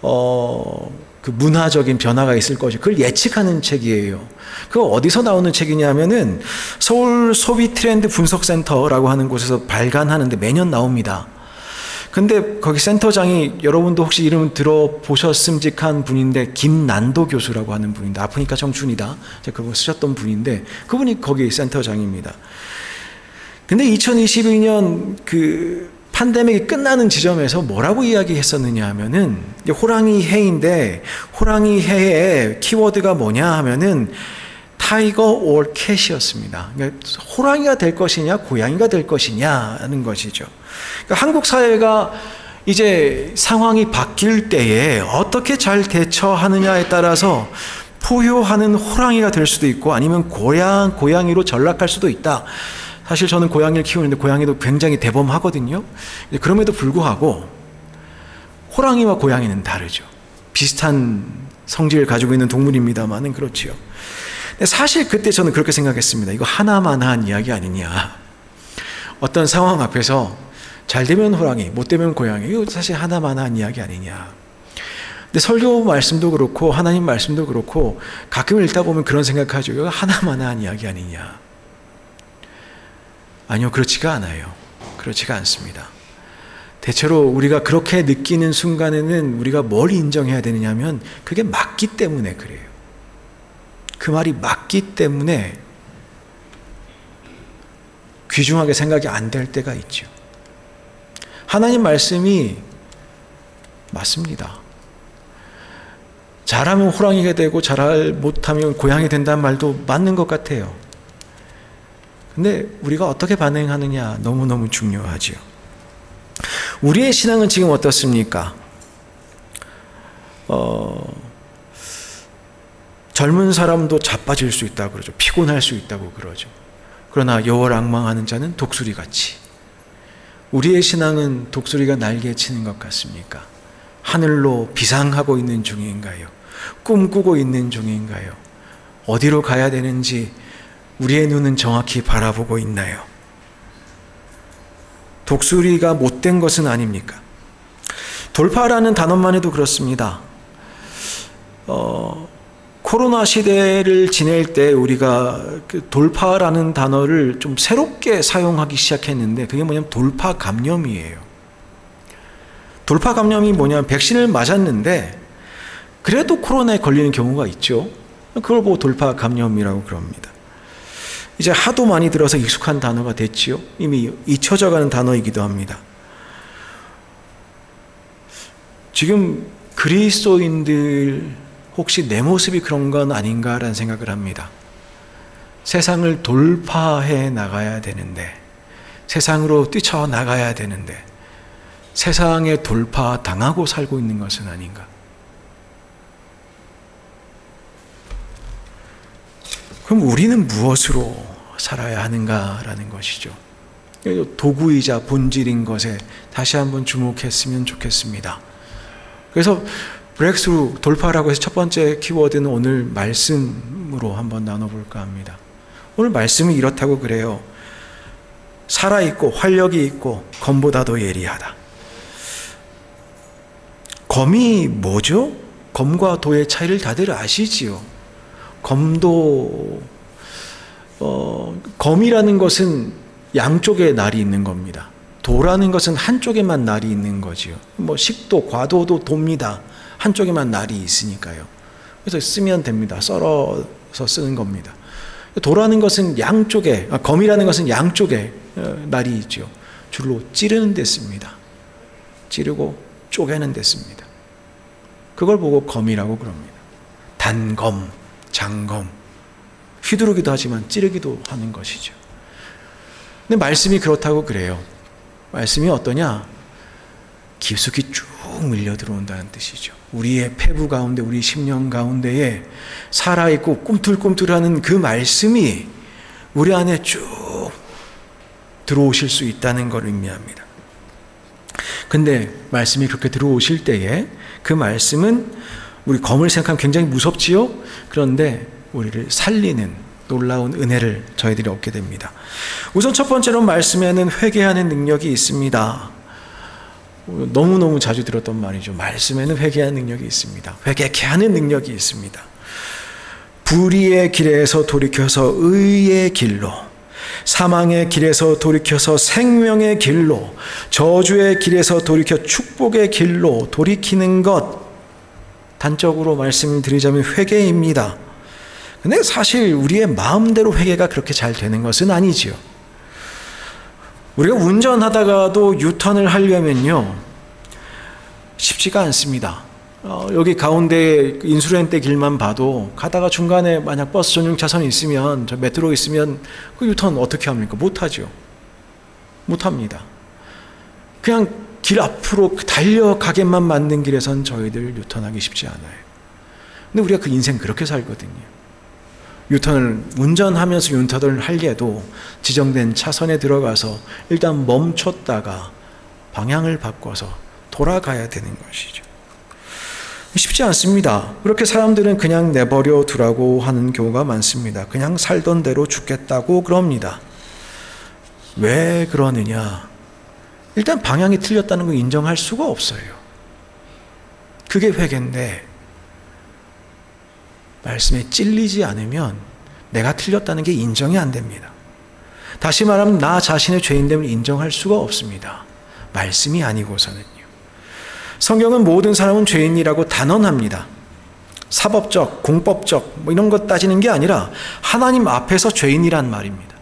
Speaker 1: 그 문화적인 변화가 있을 것이, 그걸 예측하는 책이에요. 그거 어디서 나오는 책이냐면은 서울 소비 트렌드 분석센터라고 하는 곳에서 발간하는데 매년 나옵니다. 근데 거기 센터장이, 여러분도 혹시 이름 들어보셨음직한 분인데, 김난도 교수라고 하는 분인데, 아프니까 청춘이다, 그거 쓰셨던 분인데, 그분이 거기 센터장입니다. 근데 2022년 판데믹이 끝나는 지점에서 뭐라고 이야기했었느냐 하면은, 호랑이 해인데, 호랑이 해의 키워드가 뭐냐 하면은 타이거 or 캣이었습니다. 그러니까 호랑이가 될 것이냐 고양이가 될 것이냐 하는 것이죠. 그러니까 한국 사회가 이제 상황이 바뀔 때에 어떻게 잘 대처하느냐에 따라서 포효하는 호랑이가 될 수도 있고 아니면 고양이로 전락할 수도 있다. 사실 저는 고양이를 키우는데 고양이도 굉장히 대범하거든요. 그럼에도 불구하고 호랑이와 고양이는 다르죠. 비슷한 성질을 가지고 있는 동물입니다만은 그렇지요. 사실 그때 저는 그렇게 생각했습니다. 이거 하나만한 이야기 아니냐. 어떤 상황 앞에서 잘 되면 호랑이, 못 되면 고양이, 이거 사실 하나만한 이야기 아니냐. 근데 설교 말씀도 그렇고 하나님 말씀도 그렇고 가끔 읽다 보면 그런 생각하죠. 이거 하나만한 이야기 아니냐. 아니요, 그렇지가 않아요. 그렇지가 않습니다. 대체로 우리가 그렇게 느끼는 순간에는 우리가 뭘 인정해야 되느냐면 그게 맞기 때문에 그래요. 그 말이 맞기 때문에 귀중하게 생각이 안 될 때가 있죠. 하나님 말씀이 맞습니다. 잘하면 호랑이가 되고 잘 못하면 고양이 된다는 말도 맞는 것 같아요. 근데 우리가 어떻게 반응하느냐 너무너무 중요하죠. 우리의 신앙은 지금 어떻습니까? 젊은 사람도 자빠질 수 있다고 그러죠. 피곤할 수 있다고 그러죠. 그러나 여호랑망하는 자는 독수리같이. 우리의 신앙은 독수리가 날개 치는 것 같습니까? 하늘로 비상하고 있는 중인가요? 꿈꾸고 있는 중인가요? 어디로 가야 되는지 우리의 눈은 정확히 바라보고 있나요? 독수리가 못된 것은 아닙니까? 돌파라는 단어만 해도 그렇습니다. 코로나 시대를 지낼 때 우리가 그 돌파라는 단어를 좀 새롭게 사용하기 시작했는데 그게 뭐냐면 돌파 감염이에요. 돌파 감염이 뭐냐면 백신을 맞았는데 그래도 코로나에 걸리는 경우가 있죠. 그걸 보고 돌파 감염이라고 그럽니다. 이제 하도 많이 들어서 익숙한 단어가 됐지요. 이미 잊혀져가는 단어이기도 합니다. 지금 그리스도인들 혹시 내 모습이 그런 건 아닌가라는 생각을 합니다. 세상을 돌파해 나가야 되는데, 세상으로 뛰쳐나가야 되는데 세상에 돌파당하고 살고 있는 것은 아닌가. 그럼 우리는 무엇으로 살아야 하는가라는 것이죠. 도구이자 본질인 것에 다시 한번 주목했으면 좋겠습니다. 그래서 브렉스루 돌파라고 해서 첫 번째 키워드는 오늘 말씀으로 한번 나눠볼까 합니다. 오늘 말씀이 이렇다고 그래요. 살아있고 활력이 있고 검보다도 예리하다. 검이 뭐죠? 검과 도의 차이를 다들 아시지요. 검도 검이라는 것은 양쪽에 날이 있는 겁니다. 도라는 것은 한쪽에만 날이 있는 거지요. 뭐 식도, 과도도 돕니다. 한쪽에만 날이 있으니까요. 그래서 쓰면 됩니다. 썰어서 쓰는 겁니다. 도라는 것은 양쪽에, 검이라는 것은 양쪽에 날이 있죠. 줄로 찌르는 데 씁니다. 찌르고 쪼개는 데 씁니다. 그걸 보고 검이라고 그럽니다. 단검, 장검, 휘두르기도 하지만 찌르기도 하는 것이죠. 근데 말씀이 그렇다고 그래요. 말씀이 어떠냐? 깊숙이 쭉 밀려 들어온다는 뜻이죠. 우리의 폐부 가운데, 우리 심령 가운데에 살아있고 꿈틀꿈틀하는 그 말씀이 우리 안에 쭉 들어오실 수 있다는 걸 의미합니다. 근데 말씀이 그렇게 들어오실 때에 그 말씀은 우리 검을 생각하면 굉장히 무섭지요? 그런데 우리를 살리는 놀라운 은혜를 저희들이 얻게 됩니다. 우선 첫 번째로 말씀에는 회개하는 능력이 있습니다. 너무너무 자주 들었던 말이죠. 말씀에는 회개하는 능력이 있습니다. 회개케 하는 능력이 있습니다. 불의의 길에서 돌이켜서 의의 길로, 사망의 길에서 돌이켜서 생명의 길로, 저주의 길에서 돌이켜 축복의 길로 돌이키는 것, 단적으로 말씀드리자면 회개입니다. 근데 사실 우리의 마음대로 회개가 그렇게 잘 되는 것은 아니지요. 우리가 운전하다가도 유턴을 하려면요, 쉽지가 않습니다. 여기 가운데 인수렌대 길만 봐도 가다가 중간에 만약 버스 전용 차선이 있으면, 저 메트로 있으면 그 유턴 어떻게 합니까? 못하죠. 못합니다. 그냥 길 앞으로 달려가게만 만든 길에선 저희들 유턴하기 쉽지 않아요. 근데 우리가 그 인생 그렇게 살거든요. 유턴을 운전하면서 유턴을 하려도 지정된 차선에 들어가서 일단 멈췄다가 방향을 바꿔서 돌아가야 되는 것이죠. 쉽지 않습니다. 그렇게 사람들은 그냥 내버려 두라고 하는 경우가 많습니다. 그냥 살던 대로 죽겠다고 그럽니다. 왜 그러느냐? 일단 방향이 틀렸다는 걸 인정할 수가 없어요. 그게 회개인데, 말씀에 찔리지 않으면 내가 틀렸다는 게 인정이 안 됩니다. 다시 말하면 나 자신의 죄인됨을 인정할 수가 없습니다. 말씀이 아니고서는요. 성경은 모든 사람은 죄인이라고 단언합니다. 사법적, 공법적 이런 것 따지는 게 아니라 하나님 앞에서 죄인이란 말입니다.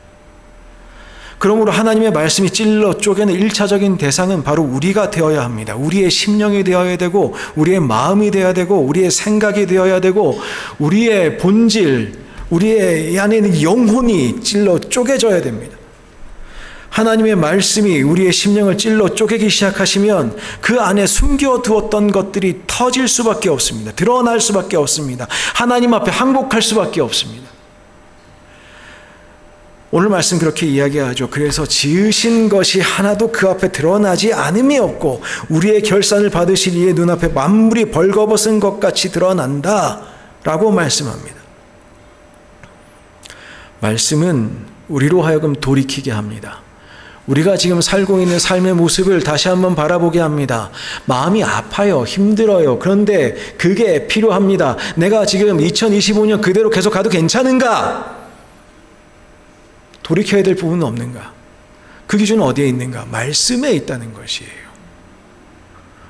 Speaker 1: 그러므로 하나님의 말씀이 찔러 쪼개는 1차적인 대상은 바로 우리가 되어야 합니다. 우리의 심령이 되어야 되고, 우리의 마음이 되어야 되고, 우리의 생각이 되어야 되고, 우리의 본질, 우리의 안에 있는 영혼이 찔러 쪼개져야 됩니다. 하나님의 말씀이 우리의 심령을 찔러 쪼개기 시작하시면 그 안에 숨겨두었던 것들이 터질 수밖에 없습니다. 드러날 수밖에 없습니다. 하나님 앞에 항복할 수밖에 없습니다. 오늘 말씀 그렇게 이야기하죠. 그래서 지으신 것이 하나도 그 앞에 드러나지 않음이 없고 우리의 결산을 받으실 이의 눈앞에 만물이 벌거벗은 것 같이 드러난다 라고 말씀합니다. 말씀은 우리로 하여금 돌이키게 합니다. 우리가 지금 살고 있는 삶의 모습을 다시 한번 바라보게 합니다. 마음이 아파요. 힘들어요. 그런데 그게 필요합니다. 내가 지금 2025년 그대로 계속 가도 괜찮은가? 돌이켜야 될 부분은 없는가? 그 기준은 어디에 있는가? 말씀에 있다는 것이에요.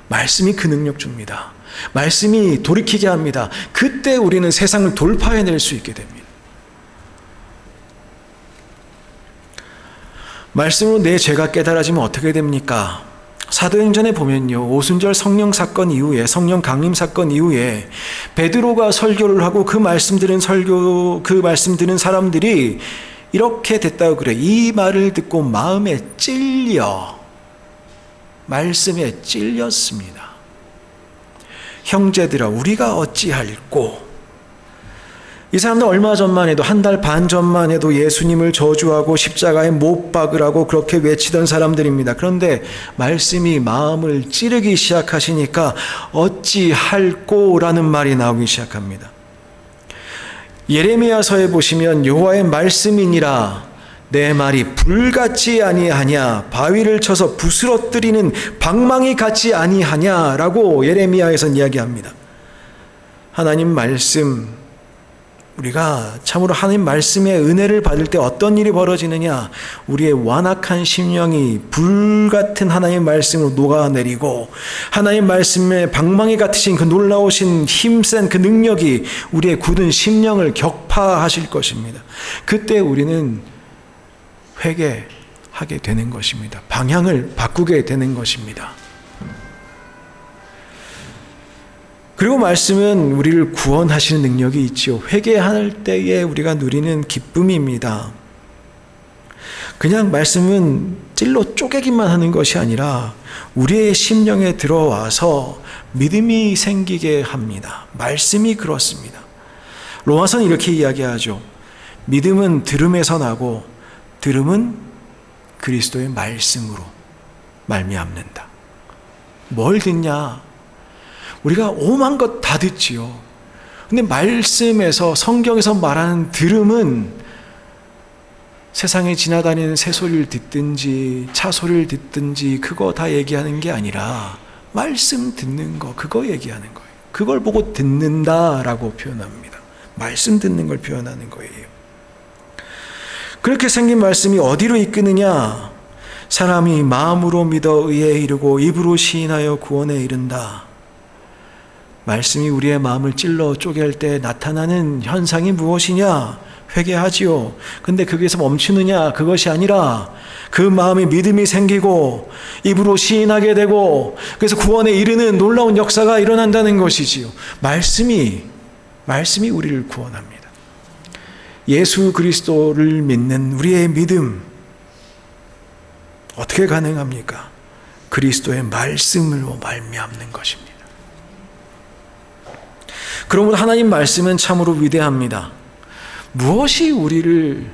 Speaker 1: 말씀이 그 능력 줍니다. 말씀이 돌이키게 합니다. 그때 우리는 세상을 돌파해낼 수 있게 됩니다. 말씀으로 내 죄가 깨달아지면 어떻게 됩니까? 사도행전에 보면요, 오순절 성령 사건 이후에, 성령 강림 사건 이후에 베드로가 설교를 하고 그 말씀 들은 사람들이 이렇게 됐다고 그래. 이 말을 듣고 마음에 찔려, 말씀에 찔렸습니다. 형제들아, 우리가 어찌할꼬? 이 사람들 얼마 전만 해도, 한 달 반 전만 해도 예수님을 저주하고 십자가에 못 박으라고 그렇게 외치던 사람들입니다. 그런데 말씀이 마음을 찌르기 시작하시니까 어찌할꼬라는 말이 나오기 시작합니다. 예레미야서에 보시면 여호와의 말씀이니라 내 말이 불같지 아니하냐, 바위를 쳐서 부스러뜨리는 방망이 같지 아니하냐라고 예레미야에서는 이야기합니다. 하나님 말씀, 우리가 참으로 하나님 말씀의 은혜를 받을 때 어떤 일이 벌어지느냐, 우리의 완악한 심령이 불같은 하나님 말씀으로 녹아내리고 하나님 말씀의 방망이 같으신 그 놀라우신 힘센 그 능력이 우리의 굳은 심령을 격파하실 것입니다. 그때 우리는 회개하게 되는 것입니다. 방향을 바꾸게 되는 것입니다. 그리고 말씀은 우리를 구원하시는 능력이 있지요. 회개할 때에 우리가 누리는 기쁨입니다. 그냥 말씀은 찔러 쪼개기만 하는 것이 아니라 우리의 심령에 들어와서 믿음이 생기게 합니다. 말씀이 그렇습니다. 로마서는 이렇게 이야기하죠. 믿음은 들음에서 나고 들음은 그리스도의 말씀으로 말미암는다. 뭘 듣냐? 우리가 오만 것 다 듣지요. 근데 말씀에서, 성경에서 말하는 들음은 세상에 지나다니는 새소리를 듣든지 차소리를 듣든지 그거 다 얘기하는 게 아니라 말씀 듣는 거, 그거 얘기하는 거예요. 그걸 보고 듣는다라고 표현합니다. 말씀 듣는 걸 표현하는 거예요. 그렇게 생긴 말씀이 어디로 이끄느냐? 사람이 마음으로 믿어 의에 이르고 입으로 시인하여 구원에 이른다. 말씀이 우리의 마음을 찔러 쪼갤 때 나타나는 현상이 무엇이냐? 회개하지요. 근데 거기에서 멈추느냐? 그것이 아니라 그 마음에 믿음이 생기고 입으로 시인하게 되고 그래서 구원에 이르는 놀라운 역사가 일어난다는 것이지요. 말씀이 우리를 구원합니다. 예수 그리스도를 믿는 우리의 믿음 어떻게 가능합니까? 그리스도의 말씀으로 말미암는 것입니다. 그러므로 하나님 말씀은 참으로 위대합니다. 무엇이 우리를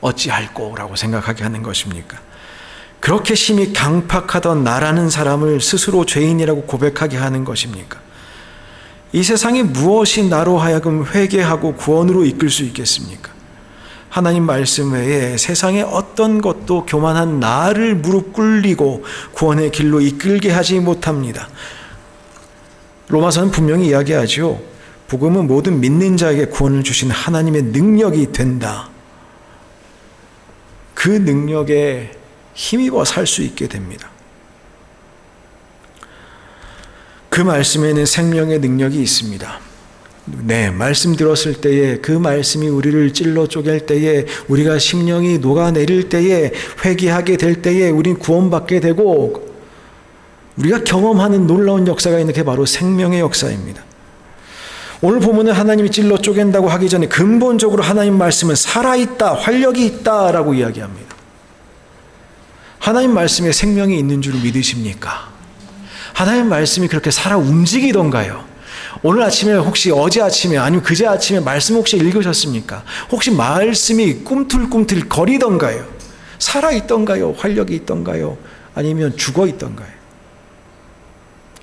Speaker 1: 어찌할꼬라고 생각하게 하는 것입니까? 그렇게 심히 강팍하던 나라는 사람을 스스로 죄인이라고 고백하게 하는 것입니까? 이 세상에 무엇이 나로 하여금 회개하고 구원으로 이끌 수 있겠습니까? 하나님 말씀 외에 세상의 어떤 것도 교만한 나를 무릎 꿇리고 구원의 길로 이끌게 하지 못합니다. 로마서는 분명히 이야기하죠. 복음은 모든 믿는 자에게 구원을 주신 하나님의 능력이 된다. 그 능력에 힘입어 살 수 있게 됩니다. 그 말씀에는 생명의 능력이 있습니다. 네, 말씀 들었을 때에 그 말씀이 우리를 찔러 쪼갤 때에 우리가 심령이 녹아내릴 때에 회개하게 될 때에 우린 구원받게 되고 우리가 경험하는 놀라운 역사가 있는 게 바로 생명의 역사입니다. 오늘 보면은 하나님이 찔러 쪼갠다고 하기 전에 근본적으로 하나님 말씀은 살아있다, 활력이 있다라고 이야기합니다. 하나님 말씀에 생명이 있는 줄 믿으십니까? 하나님 말씀이 그렇게 살아 움직이던가요? 오늘 아침에 혹시 어제 아침에 아니면 그제 아침에 말씀 혹시 읽으셨습니까? 혹시 말씀이 꿈틀꿈틀 거리던가요? 살아있던가요? 활력이 있던가요? 아니면 죽어있던가요?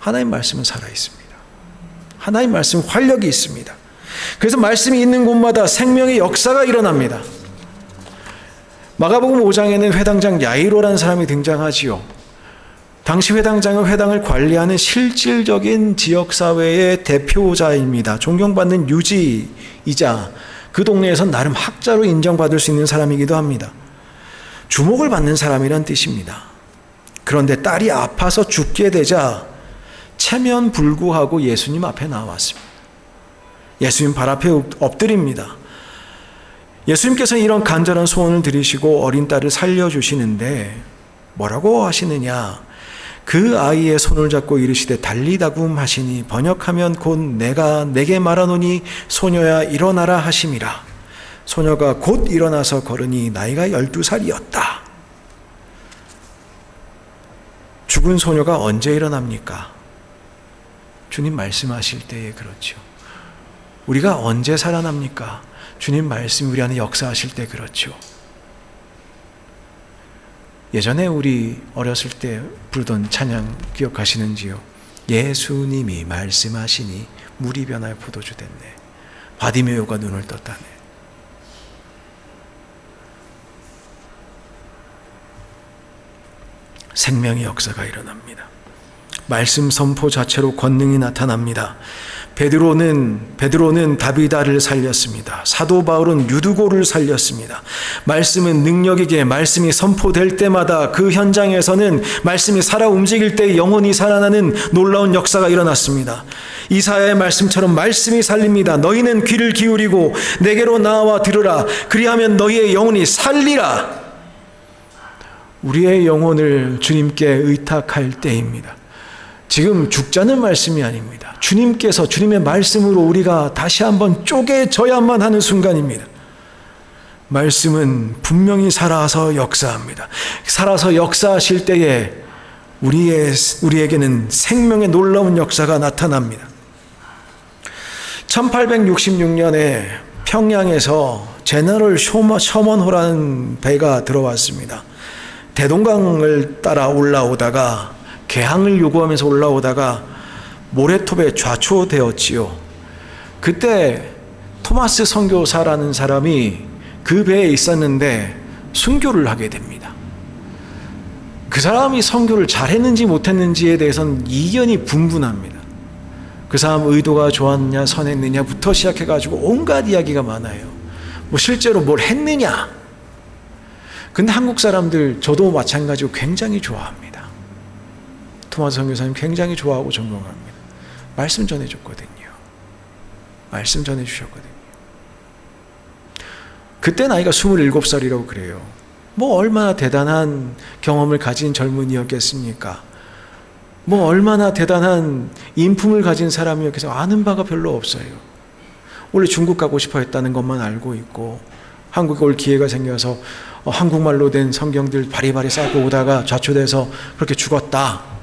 Speaker 1: 하나님 말씀은 살아있습니다. 하나님 말씀은 활력이 있습니다. 그래서 말씀이 있는 곳마다 생명의 역사가 일어납니다. 마가복음 5장에는 회당장 야이로라는 사람이 등장하지요. 당시 회당장은 회당을 관리하는 실질적인 지역사회의 대표자입니다. 존경받는 유지이자 그 동네에서 나름 학자로 인정받을 수 있는 사람이기도 합니다. 주목을 받는 사람이란 뜻입니다. 그런데 딸이 아파서 죽게 되자 체면불구하고 예수님 앞에 나왔습니다. 예수님 발 앞에 엎드립니다. 예수님께서는 이런 간절한 소원을 들으시고 어린 딸을 살려주시는데 뭐라고 하시느냐? 그 아이의 손을 잡고 이르시되 달리다굼 하시니 번역하면 곧 내가 내게 말하노니 소녀야 일어나라 하심이라. 소녀가 곧 일어나서 걸으니 나이가 12살이었다. 죽은 소녀가 언제 일어납니까? 주님 말씀하실 때에 그렇죠. 우리가 언제 살아납니까? 주님 말씀이 우리 안에 역사하실 때 그렇죠. 예전에 우리 어렸을 때 부르던 찬양 기억하시는지요? 예수님이 말씀하시니 물이 변하여 포도주 됐네. 바디메오가 눈을 떴다네. 생명의 역사가 일어납니다. 말씀 선포 자체로 권능이 나타납니다. 베드로는 다비다를 살렸습니다. 사도 바울은 유두고를 살렸습니다. 말씀은 능력이기에 말씀이 선포될 때마다 그 현장에서는 말씀이 살아 움직일 때 영혼이 살아나는 놀라운 역사가 일어났습니다. 이사야의 말씀처럼 말씀이 살립니다. 너희는 귀를 기울이고 내게로 나와 들으라. 그리하면 너희의 영혼이 살리라. 우리의 영혼을 주님께 의탁할 때입니다. 지금 죽자는 말씀이 아닙니다. 주님께서 주님의 말씀으로 우리가 다시 한번 쪼개져야만 하는 순간입니다. 말씀은 분명히 살아서 역사합니다. 살아서 역사하실 때에 우리에게는 생명의 놀라운 역사가 나타납니다. 1866년에 평양에서 제너럴 셔먼호라는 배가 들어왔습니다. 대동강을 따라 올라오다가 개항을 요구하면서 올라오다가 모래톱에 좌초되었지요. 그때 토마스 선교사라는 사람이 그 배에 있었는데 순교를 하게 됩니다. 그 사람이 선교를 잘했는지 못했는지에 대해서는 이견이 분분합니다. 그 사람 의도가 좋았냐 선했느냐부터 시작해가지고 온갖 이야기가 많아요. 뭐 실제로 뭘 했느냐. 근데 한국 사람들 저도 마찬가지로 굉장히 좋아합니다. 토마스 선교사님 굉장히 좋아하고 존경합니다. 말씀 전해줬거든요. 말씀 전해주셨거든요. 그때 나이가 27살이라고 그래요. 뭐 얼마나 대단한 경험을 가진 젊은이였겠습니까? 뭐 얼마나 대단한 인품을 가진 사람이었겠어요. 아는 바가 별로 없어요. 원래 중국 가고 싶어 했다는 것만 알고 있고, 한국에 올 기회가 생겨서 한국말로 된 성경들 바리바리 쌓고 오다가 좌초돼서 그렇게 죽었다.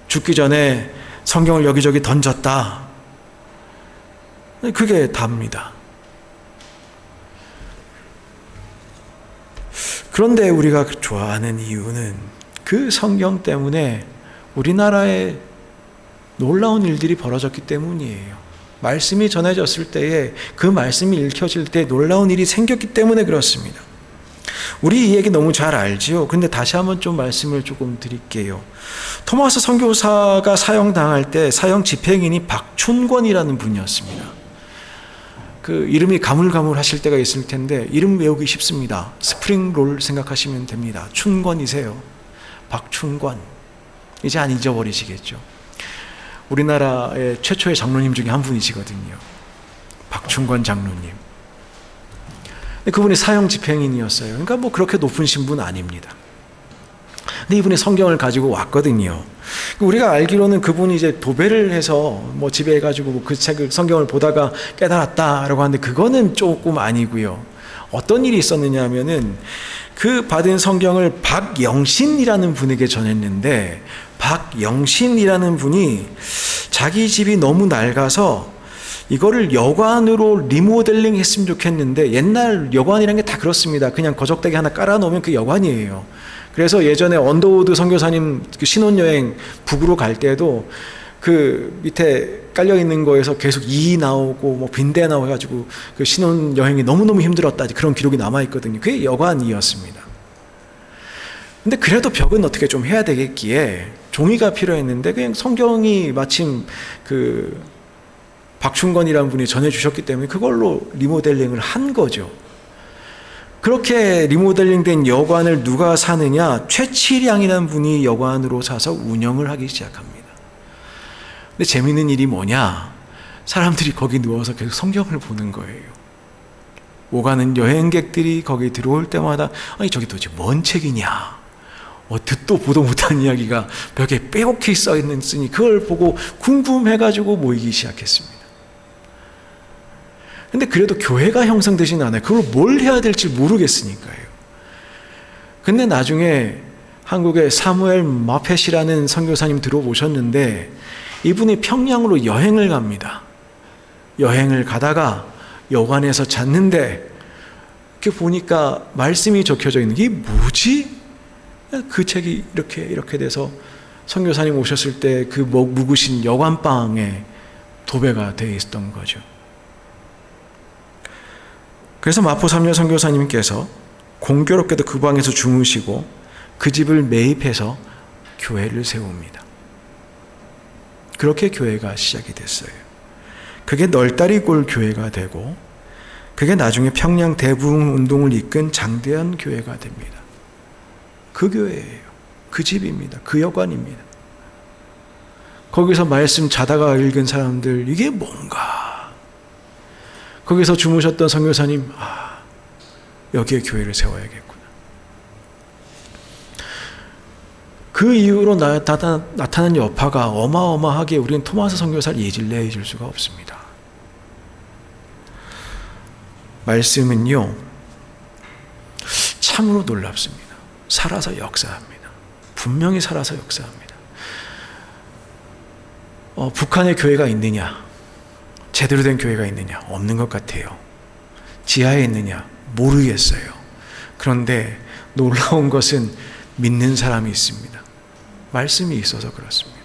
Speaker 1: 죽기 전에 성경을 여기저기 던졌다. 그게 답니다. 그런데 우리가 좋아하는 이유는 그 성경 때문에 우리나라에 놀라운 일들이 벌어졌기 때문이에요. 말씀이 전해졌을 때에 그 말씀이 읽혀질 때 놀라운 일이 생겼기 때문에 그렇습니다. 우리 이 얘기 너무 잘 알지요. 근데 다시 한번 좀 말씀을 조금 드릴게요. 토마스 선교사가 사형당할 때 사형 집행인이 박춘권이라는 분이었습니다. 그 이름이 가물가물하실 때가 있을 텐데 이름 외우기 쉽습니다. 스프링롤 생각하시면 됩니다. 춘권이세요. 박춘권. 이제 안 잊어버리시겠죠. 우리나라의 최초의 장로님 중에 한 분이시거든요. 박춘권 장로님. 그분이 사형 집행인이었어요. 그러니까 뭐 그렇게 높은 신분 아닙니다. 근데 이분이 성경을 가지고 왔거든요. 우리가 알기로는 그분이 이제 도배를 해서 뭐 집에 가지고 그 책을 성경을 보다가 깨달았다라고 하는데 그거는 조금 아니고요. 어떤 일이 있었느냐 하면은 그 받은 성경을 박영신이라는 분에게 전했는데 박영신이라는 분이 자기 집이 너무 낡아서 이거를 여관으로 리모델링 했으면 좋겠는데 옛날 여관이라는 게 다 그렇습니다. 그냥 거적대기 하나 깔아놓으면 그 여관이에요. 그래서 예전에 언더우드 선교사님 그 신혼여행 북으로 갈 때도 그 밑에 깔려있는 거에서 계속 이 나오고 뭐 빈대 나오고 해가지고 그 신혼여행이 너무너무 힘들었다 그런 기록이 남아있거든요. 그게 여관이었습니다. 근데 그래도 벽은 어떻게 좀 해야 되겠기에 종이가 필요했는데 그냥 성경이 마침 그 박춘권이라는 분이 전해주셨기 때문에 그걸로 리모델링을 한 거죠. 그렇게 리모델링된 여관을 누가 사느냐? 최치량이라는 분이 여관으로 사서 운영을 하기 시작합니다. 근데 재미있는 일이 뭐냐? 사람들이 거기 누워서 계속 성경을 보는 거예요. 오가는 여행객들이 거기 들어올 때마다 아니 저기 도대체 뭔 책이냐? 듣도 보도 못한 이야기가 벽에 빼곡히 써있으니 그걸 보고 궁금해가지고 모이기 시작했습니다. 근데 그래도 교회가 형성되지는 않아요. 그걸 뭘 해야 될지 모르겠으니까요. 근데 나중에 한국에 사무엘 마펫이라는 선교사님 들어오셨는데 이분이 평양으로 여행을 갑니다. 여행을 가다가 여관에서 잤는데 이렇게 보니까 말씀이 적혀져 있는 게 뭐지? 그 책이 이렇게 돼서 선교사님 오셨을 때 그 묵으신 여관방에 도배가 되어 있었던 거죠. 그래서 마포 삼녀 선교사님께서 공교롭게도 그 방에서 주무시고 그 집을 매입해서 교회를 세웁니다. 그렇게 교회가 시작이 됐어요. 그게 널다리골 교회가 되고 그게 나중에 평양 대부흥 운동을 이끈 장대한 교회가 됩니다. 그 교회예요. 그 집입니다. 그 여관입니다. 거기서 말씀 자다가 읽은 사람들 이게 뭔가 거기서 주무셨던 선교사님 여기에 교회를 세워야겠구나. 그 이후로 나타난 여파가 어마어마하게 우리는 토마스 선교사를 예질내해 줄 수가 없습니다. 말씀은요 참으로 놀랍습니다. 살아서 역사합니다. 분명히 살아서 역사합니다. 북한에 교회가 있느냐? 제대로 된 교회가 있느냐? 없는 것 같아요. 지하에 있느냐? 모르겠어요. 그런데 놀라운 것은 믿는 사람이 있습니다. 말씀이 있어서 그렇습니다.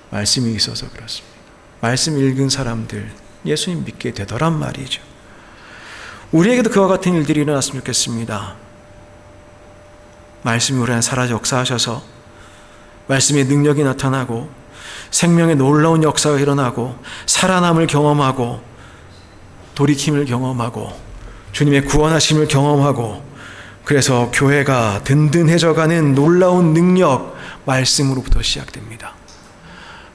Speaker 1: 말씀이 있어서 그렇습니다. 말씀 읽은 사람들 예수님 믿게 되더란 말이죠. 우리에게도 그와 같은 일들이 일어났으면 좋겠습니다. 말씀이 우리 안에 살아 역사하셔서 말씀의 능력이 나타나고 생명의 놀라운 역사가 일어나고 살아남을 경험하고 돌이킴을 경험하고 주님의 구원하심을 경험하고 그래서 교회가 든든해져가는 놀라운 능력, 말씀으로부터 시작됩니다.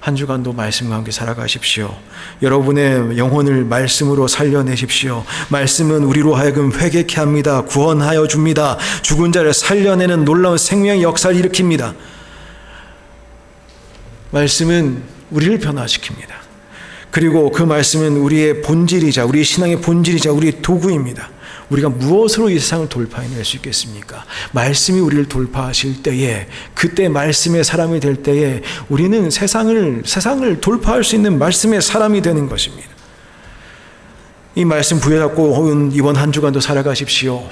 Speaker 1: 한 주간도 말씀과 함께 살아가십시오. 여러분의 영혼을 말씀으로 살려내십시오. 말씀은 우리로 하여금 회개케 합니다. 구원하여 줍니다. 죽은 자를 살려내는 놀라운 생명의 역사를 일으킵니다. 말씀은 우리를 변화시킵니다. 그리고 그 말씀은 우리의 본질이자, 우리의 신앙의 본질이자 우리의 도구입니다. 우리가 무엇으로 이 세상을 돌파해낼 수 있겠습니까? 말씀이 우리를 돌파하실 때에, 그때 말씀의 사람이 될 때에 우리는 세상을 돌파할 수 있는 말씀의 사람이 되는 것입니다. 이 말씀 부여잡고 이번 한 주간도 살아가십시오.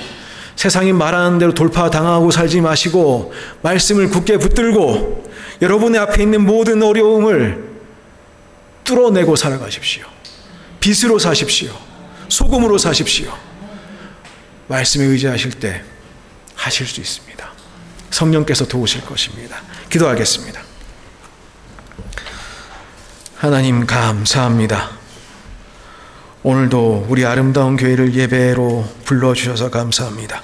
Speaker 1: 세상이 말하는 대로 돌파당하고 살지 마시고 말씀을 굳게 붙들고 여러분의 앞에 있는 모든 어려움을 뚫어내고 살아가십시오. 빛으로 사십시오. 소금으로 사십시오. 말씀에 의지하실 때 하실 수 있습니다. 성령께서 도우실 것입니다. 기도하겠습니다. 하나님 감사합니다. 오늘도 우리 아름다운 교회를 예배로 불러주셔서 감사합니다.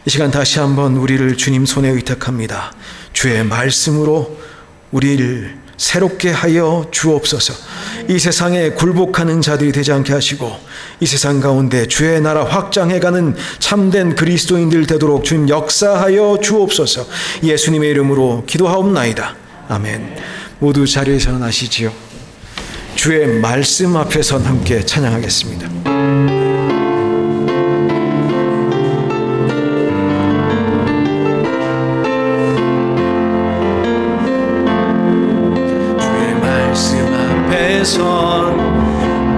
Speaker 1: 이 시간 다시 한번 우리를 주님 손에 의탁합니다. 주의 말씀으로 우리를 새롭게 하여 주옵소서. 이 세상에 굴복하는 자들이 되지 않게 하시고 이 세상 가운데 주의 나라 확장해가는 참된 그리스도인들 되도록 주님 역사하여 주옵소서. 예수님의 이름으로 기도하옵나이다. 아멘. 모두 자리에 일어나시지요. 주의 말씀 앞에서 함께 찬양하겠습니다.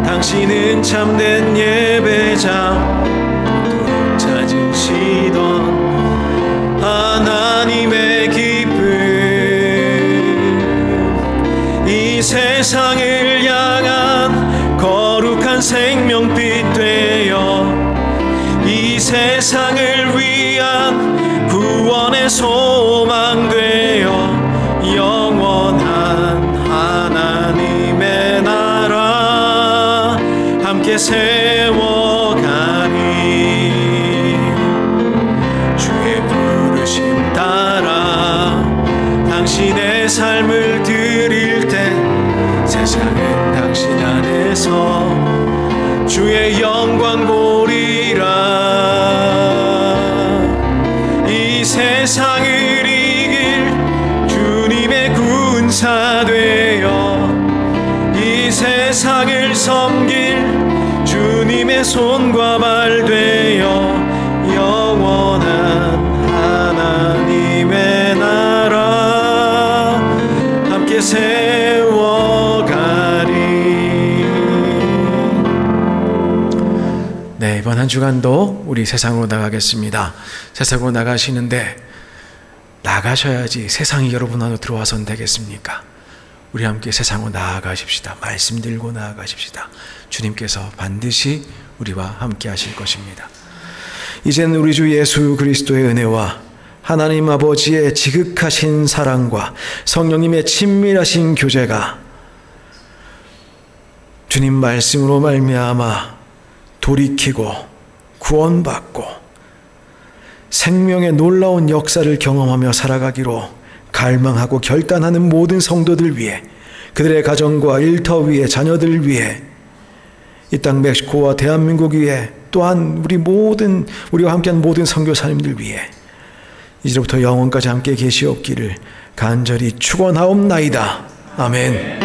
Speaker 1: 당신은 참된 예배자, 그토록 찾으시던 하나님의 기쁨, 이 세상을 향한 거룩한 생명빛 되어 이 세상을 위한 구원의 소망 되어 영원한 하나님의 나라 함께 세워가리. 주의 부르심 따라 당신의 삶을 드릴 때 세상은 당신 안에서 주의 영광 보리라. 이 세상을 이길 주님의 군사 되어 이 세상을 섬길 주님의 손과 발 되어 영원한 하나님의 나라 함께 세워가리. 네, 이번 한 주간도 우리 세상으로 나가겠습니다. 세상으로 나가시는데 나가셔야지 세상이 여러분 안으로 들어와서는 되겠습니까? 우리 함께 세상으로 나아가십시다. 말씀 들고 나아가십시다. 주님께서 반드시 우리와 함께 하실 것입니다. 이제는 우리 주 예수 그리스도의 은혜와 하나님 아버지의 지극하신 사랑과 성령님의 친밀하신 교제가 주님 말씀으로 말미암아 돌이키고 구원받고 생명의 놀라운 역사를 경험하며 살아가기로 갈망하고 결단하는 모든 성도들 위해, 그들의 가정과 일터 위에, 자녀들 위해, 이 땅 멕시코와 대한민국 위에, 또한 우리와 함께한 모든 선교사님들 위해 이제부터 영원까지 함께 계시옵기를 간절히 축원하옵나이다. 아멘.